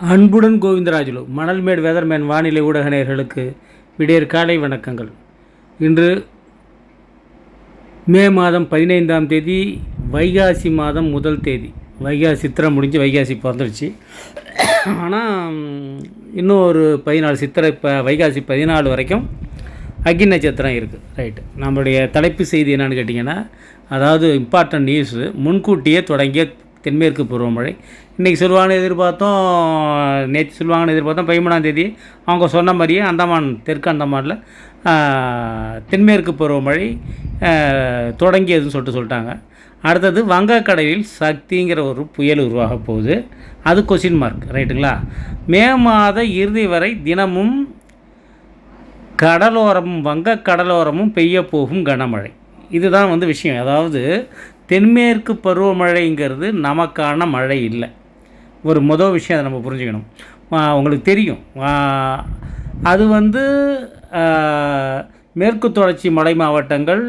அன்புடன் கோவிந்தராஜுலு மணல்மேடு வெதர்மேன் வானிலை ஊடக நேயர்களுக்கு விடியற் காலை வணக்கங்கள். இன்று மே மாதம் 15ஆம் தேதி, வைகாசி மாதம் முதல் தேதி. வைகாசி சித்திரை முடிஞ்சு வைகாசி பிறந்துடுச்சு. ஆனால் இன்னும் ஒரு 14 சித்திரை, இப்போ வைகாசி 14 வரைக்கும் அக்னி நட்சத்திரம் இருக்குது. ரைட்டு. நம்மளுடைய தலைப்பு செய்தி என்னென்னு கேட்டிங்கன்னா, அதாவது இம்பார்ட்டன்ட் நியூஸு, முன்கூட்டியே தொடங்கிய தென்மேற்கு பருவமழை. இன்றைக்கி சொல்லுவாங்கன்னு எதிர்பார்த்தோம், நேற்று சொல்லுவாங்கன்னு எதிர்பார்த்தோம். 13ஆம் தேதி அவங்க சொன்ன மாதிரியே அந்தமான், தெற்கு அந்தமானில் தென்மேற்கு பருவமழை தொடங்கியதுன்னு சொல்லிட்டாங்க. அடுத்தது வங்கக்கடலில் சக்திங்கிற ஒரு புயல் உருவாக போகுது. அது கொஸ்டின் மார்க். ரைட்டுங்களா? மே மாத இறுதி வரை தினமும் கடலோரமும் வங்க கடலோரமும் பெய்ய போகும் கனமழை. இதுதான் விஷயம். அதாவது தென்மேற்கு பருவமழைங்கிறது நமக்கான மழை இல்லை. ஒரு மொதல் விஷயம் அதை நம்ம புரிஞ்சுக்கணும். உங்களுக்கு தெரியும், அது மேற்கு தொடர்ச்சி மலை மாவட்டங்கள்,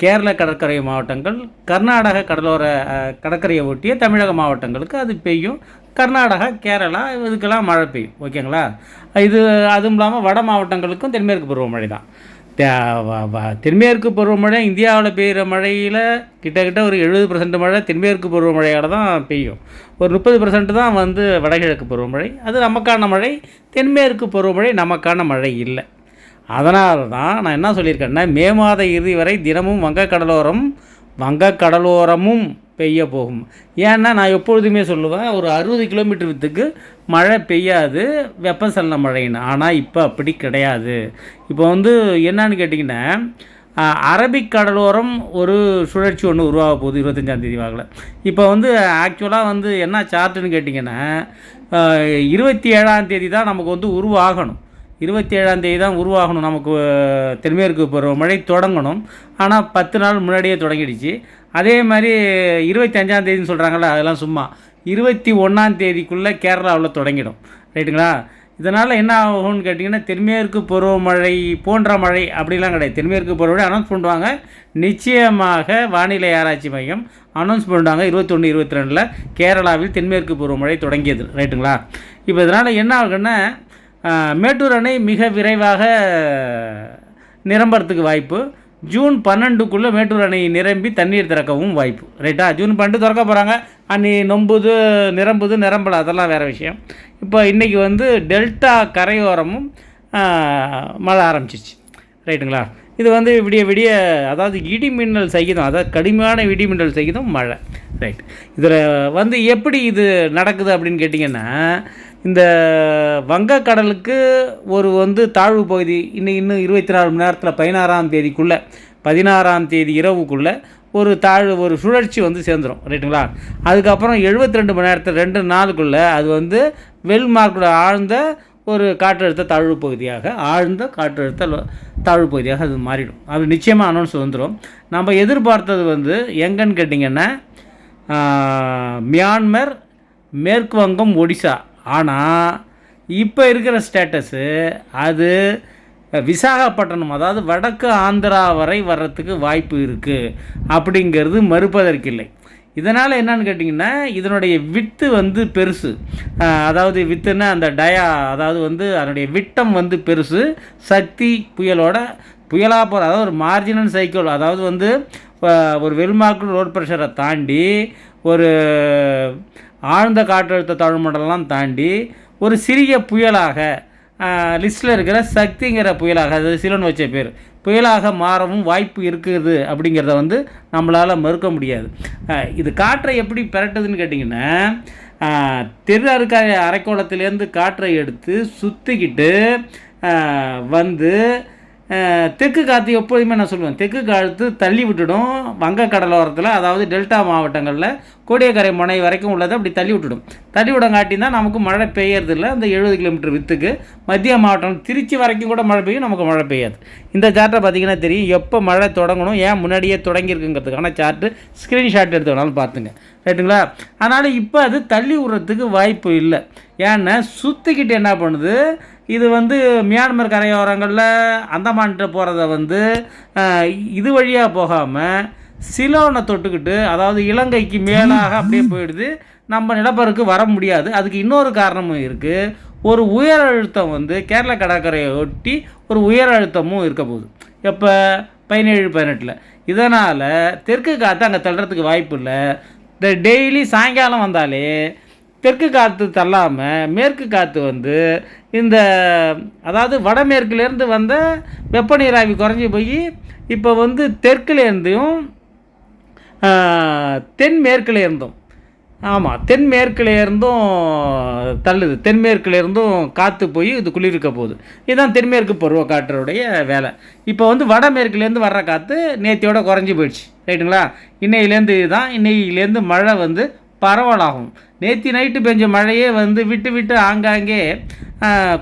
கேரள கடற்கரை மாவட்டங்கள், கர்நாடக கடற்கரையை ஒட்டிய தமிழக மாவட்டங்களுக்கு அது பெய்யும். கர்நாடகா, கேரளா இதுக்கெல்லாம் மழை பெய்யும். ஓகேங்களா? அதுவும் இல்லாமல் வட மாவட்டங்களுக்கும் தென்மேற்கு பருவமழை தான். தென்மேற்கு பருவமழை இந்தியாவில் பெய்கிற மழையில் கிட்டத்தட்ட ஒரு 70% மழை தென்மேற்கு பருவமழையால் தான் பெய்யும். ஒரு 30% தான் வடகிழக்கு பருவமழை. அது நமக்கான மழை. தென்மேற்கு பருவமழை நமக்கான மழை இல்லை. அதனால தான் நான் என்ன சொல்லியிருக்கேன்னா, மே மாத இறுதி வரை தினமும் வங்கக்கடலோரமும் பெய்ய போகும். ஏன்னா நான் எப்பொழுதுமே சொல்லுவேன், ஒரு 60 கிலோமீட்டர் வித்துக்கு மழை பெய்யாது, வெப்பசலன மழைன்னு. ஆனால் இப்போ அப்படி கிடையாது. இப்போ என்னன்னு கேட்டிங்கன்னா, அரபிக் கடலோரம் ஒரு சுழற்சி ஒன்று உருவாக போகுது 25ஆம் தேதி வாக்கில். இப்போ ஆக்சுவலாக என்ன சார்ட்டுன்னு கேட்டிங்கன்னா, 27ஆம் தேதி தான் நமக்கு உருவாகணும். 27ஆம் தேதி தான் உருவாகணும். நமக்கு தென்மேற்கு பருவமழை தொடங்கணும். ஆனால் 10 நாள் முன்னாடியே தொடங்கிடுச்சு. அதே மாதிரி 25ஆம் தேதின்னு சொல்கிறாங்களா, அதெல்லாம் சும்மா. 21ஆம் தேதிக்குள்ளே கேரளாவில் தொடங்கிடும். ரைட்டுங்களா? இதனால் என்ன ஆகும்னு கேட்டிங்கன்னா, தென்மேற்கு பருவமழை போன்ற மழை அப்படிலாம் கிடையாது. தென்மேற்கு பருவமழை அனௌன்ஸ் பண்ணுவாங்க. நிச்சயமாக வானிலை ஆராய்ச்சி மையம் அனௌன்ஸ் பண்ணுவாங்க. 21, 22 கேரளாவில் தென்மேற்கு பருவமழை தொடங்கியது. ரைட்டுங்களா? இப்போ இதனால் என்ன ஆகுன்னா, மேட்டூர் அணை மிக விரைவாக நிரம்புறதுக்கு வாய்ப்பு. ஜூன் 12க்குள்ளே மேட்டூர் அணை நிரம்பி தண்ணீர் திறக்கவும் வாய்ப்பு. ரைட்டா? ஜூன் 12 திறக்க போகிறாங்க. அன்னி நிரம்புது நிரம்பலை, அதெல்லாம் வேறு விஷயம். இப்போ இன்றைக்கி டெல்டா கரையோரமும் மழை ஆரம்பிச்சிச்சு. ரைட்டுங்களா? இது விடிய அதாவது இடிமின்னல் சகிதம், அதாவது கடுமையான இடிமின்னல் சகிதம் மழை. ரைட். இதில் எப்படி இது நடக்குது அப்படின்னு கேட்டிங்கன்னா, இந்த வங்கக்கடலுக்கு ஒரு தாழ்வு பகுதி இன்னும் 24 மணி நேரத்தில் 16ஆம் தேதி இரவுக்குள்ளே ஒரு சுழற்சி சேர்ந்துடும். ரைட்டுங்களா? அதுக்கப்புறம் 72 மணி நேரத்தில் 2 நாளுக்குள்ளே அது வெல்மார்க்கோட ஆழ்ந்த ஒரு காற்றழுத்த தாழ்வு பகுதியாக அது மாறிடும். அது நிச்சயமாக அனௌன்ஸ் வந்துடும். நம்ம எதிர்பார்த்தது எங்கன்னு கேட்டிங்கன்னா, மியான்மர், மேற்கு வங்கம், ஒடிசா. ஆனால் இப்போ இருக்கிற ஸ்டேட்டஸு அது விசாகப்பட்டினம், அதாவது வடக்கு ஆந்திரா வரை வர்றதுக்கு வாய்ப்பு இருக்குது அப்படிங்கிறது மறுப்பதற்கில்லை. இதனால் என்னன்னு கேட்டிங்கன்னா, இதனுடைய வித்து பெருசு. அதாவது வித்துன்னா அந்த அதாவது அதனுடைய விட்டம் பெருசு. சக்தி புயலாக போகிற, அதாவது ஒரு மார்ஜினல் சைக்கிள், அதாவது ஒரு வெல்மார்க் ரோட் ப்ரெஷரை தாண்டி, ஒரு ஆழ்ந்த காற்றழுத்த தாழ்வுமண்டலம் தாண்டி ஒரு சிறிய புயலாக, லிஸ்ட்டில் இருக்கிற சக்திங்கிற புயலாக, அது சிலோன் வச்ச பேர், புயலாக மாறவும் வாய்ப்பு இருக்குது அப்படிங்கிறத நம்மளால் மறுக்க முடியாது. இது காற்றை எப்படி பெரட்டுதுன்னு கேட்டிங்கன்னா, அரைக்கோளத்திலேருந்து காற்றை எடுத்து சுற்றிக்கிட்டு தெற்கு காற்று எப்போதுமே நான் சொல்லுவேன், தெற்கு காற்று தள்ளி விட்டுடும். வங்க கடலோரத்தில், அதாவது டெல்டா மாவட்டங்களில் கோடியக்கரை முனை வரைக்கும் உள்ளதை அப்படி தள்ளி விடங்காட்டி தான் நமக்கு மழை பெய்யறதில்லை. அந்த 70 கிலோமீட்டர் வித்துக்கு மத்திய மாவட்டம் திருச்சி வரைக்கும் கூட மழை பெய்யும், நமக்கு மழை பெய்யாது. இந்த சார்ட்டை பார்த்திங்கன்னா தெரியும் எப்போ மழை தொடங்கணும், ஏன் முன்னாடியே தொடங்கியிருக்குங்கிறதுக்கான சார்ட்டு ஸ்க்ரீன்ஷாட் எடுத்து வேணாலும் பார்த்துங்க. ரைட்டுங்களா? அதனால் இப்போ அது தள்ளி விடுறதுக்கு வாய்ப்பு இல்லை. ஏன்னா சுற்றிக்கிட்டு என்ன பண்ணுது, இது மியான்மர் கரையோரங்களில் அந்தமான்கிட்ட போகிறத இது வழியாக போகாமல் சிலோனை தொட்டுக்கிட்டு, அதாவது இலங்கைக்கு மேலாக அப்படியே போயிடுது. நம்ம நிலப்பரப்புக்கு வர முடியாது. அதுக்கு இன்னொரு காரணமும் இருக்குது. ஒரு உயர் அழுத்தம் வந்து கேரள கடற்கரையை ஒட்டி ஒரு உயர் அழுத்தமும் இருக்க போகுது. எப்போ 17, 18. இதனால் தெற்கு காற்று அங்கே தள்ளுறதுக்கு வாய்ப்பு இல்லை. இந்த டெய்லி சாயங்காலம் வந்தாலே தெற்கு காற்று தள்ளாமல் மேற்கு காற்று வந்து இந்த அதாவது வடமேற்குலேருந்து வந்த வெப்பநீராவி குறைஞ்சி போய் இப்போ வந்து தெற்குலேருந்தும் தென்மேற்குலேருந்தும் தென்மேற்குலேருந்தும் தள்ளுது. தென்மேற்குலேருந்தும் காற்று போய் இது குளிர்க்க போகுது. இதுதான் தென்மேற்கு பருவக்காற்றுடைய வேலை. இப்போ வந்து வடமேற்குலேருந்து வர்ற காற்று நேத்தியோட குறைஞ்சி போயிடுச்சு. ரைட்டுங்களா? இன்னையிலேருந்து மழை வந்து பரவலாகும். நேற்று நைட்டு பெஞ்ச மழையே வந்து விட்டு விட்டு ஆங்காங்கே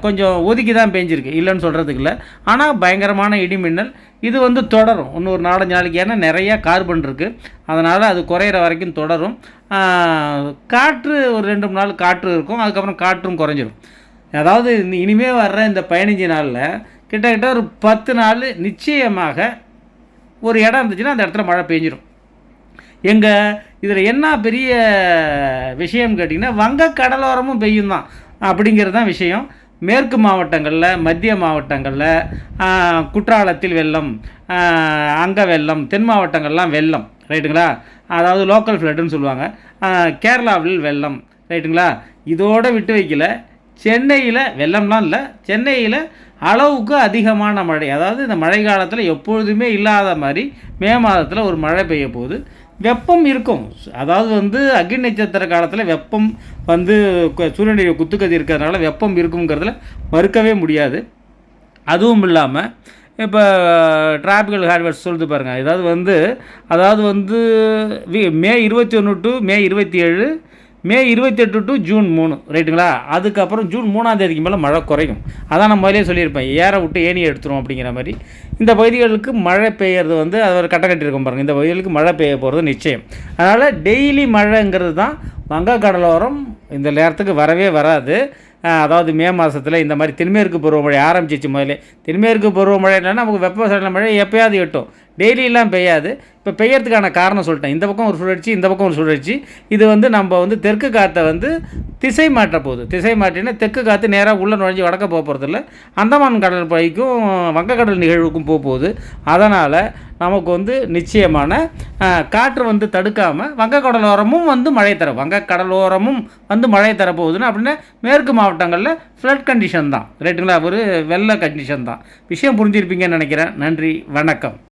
கொஞ்சம் ஒதுக்கி தான் பெஞ்சிருக்கு, இல்லைன்னு சொல்கிறதுக்கு இல்லை. ஆனால் பயங்கரமான இடிமின்னல் இது வந்து தொடரும் இன்னொரு 4-5 நாளைக்கு. ஏன்னா நிறையா கார்பன் இருக்குது, அதனால் அது குறையிற வரைக்கும் தொடரும். காற்று ஒரு 2-3 நாள் காற்று இருக்கும், அதுக்கப்புறம் காற்றும் குறைஞ்சிரும். அதாவது இனிமேல் வர்ற இந்த 15 நாளில் கிட்டத்தட்ட ஒரு 10 நாள் நிச்சயமாக ஒரு இடம் இருந்துச்சுன்னா அந்த இடத்துல மழை பெஞ்சிடும். இதில் என்ன பெரிய விஷயம்னு கேட்டிங்கன்னா, வங்க கடலோரமும் பெய்யும் தான் அப்படிங்கிறது தான் விஷயம். மேற்கு மாவட்டங்களில், மத்திய மாவட்டங்களில் குற்றாலத்தில் வெள்ளம், அங்கே வெள்ளம், தென் மாவட்டங்கள்லாம் வெள்ளம். ரைட்டுங்களா? அதாவது லோக்கல் ஃப்ளட்டுன்னு சொல்லுவாங்க. கேரளாவில் வெள்ளம். ரைட்டுங்களா? இதோடு விட்டு வைக்கல, சென்னையில் வெள்ளம்லாம் இல்லை, சென்னையில் அளவுக்கு அதிகமான மழை. அதாவது இந்த மழை காலத்தில் எப்பொழுதுமே இல்லாத மாதிரி மே மாதத்தில் ஒரு மழை பெய்ய போகுது. வெப்பம் இருக்கும். அதாவது வந்து அக்னி நட்சத்திர காலத்தில் வெப்பம் வந்து சூரியனுடைய குத்துக்கதி இருக்கிறதுனால வெப்பம் இருக்குங்கிறதுல மறுக்கவே முடியாது. அதுவும் இல்லாமல் இப்போ டிராபிக்கல் ஹார்வெஸ்ட் சொல்லுது பாருங்கள். அதாவது வந்து மே 21 to May 27, May 28 to June 3. ரைட்டுங்களா? அதுக்கப்புறம் ஜூன் 3ஆம் தேதிக்கு மேலே மழை குறையும். அதான் நான் முதலே சொல்லியிருப்பேன், ஏற விட்டு ஏணி எடுத்துரும் அப்படிங்கிற மாதிரி. இந்த பகுதிகளுக்கு மழை பெய்யறது வந்து அது ஒரு கட்ட கட்டியிருக்கும் பாருங்கள். இந்த பகுதிகளுக்கு மழை பெய்ய போகிறது நிச்சயம். அதனால் டெய்லி மழைங்கிறது தான் வங்கக்கடலோரம் இந்த நேரத்துக்கு வரவே வராது. அதாவது மே மாதத்தில் இந்த மாதிரி தென்மேற்கு பருவமழை ஆரம்பிச்சிச்சு. முதல்ல தென்மேற்கு பருவமழை இல்லைன்னா நமக்கு வெப்பசலன மழை எப்போயாவது எட்டும், டெய்லியெல்லாம் பெய்யாது. இப்போ பெய்யறதுக்கான காரணம் சொல்லிட்டேன். இந்த பக்கம் ஒரு சுழற்சி, இந்த பக்கம் ஒரு சுழற்சி. இது வந்து நம்ம வந்து தெற்கு காற்றை வந்து திசை மாற்ற போகுது. திசை மாற்றினா தெற்கு காற்று நேராக உள்ளே நுழைஞ்சி வடக்க போக போகிறதில்ல, அந்தமான் கடல் பகுதிக்கும் வங்கக்கடல் நிகழ்வுக்கும் போகுது. அதனால் நமக்கு வந்து நிச்சயமான காற்று வந்து தடுக்காமல் வங்கக்கடலோரமும் வந்து மழை தர வங்கக்கடலோரமும் வந்து மழை தரப்போகுதுன்னு அப்படின்னா மேற்கு மாவட்டங்களில் ஃப்ளட் கண்டிஷன் தான். ரைட்டுங்களா? ஒரு வெள்ள கண்டிஷன் தான். விஷயம் புரிஞ்சிருப்பீங்கன்னு நினைக்கிறேன். நன்றி, வணக்கம்.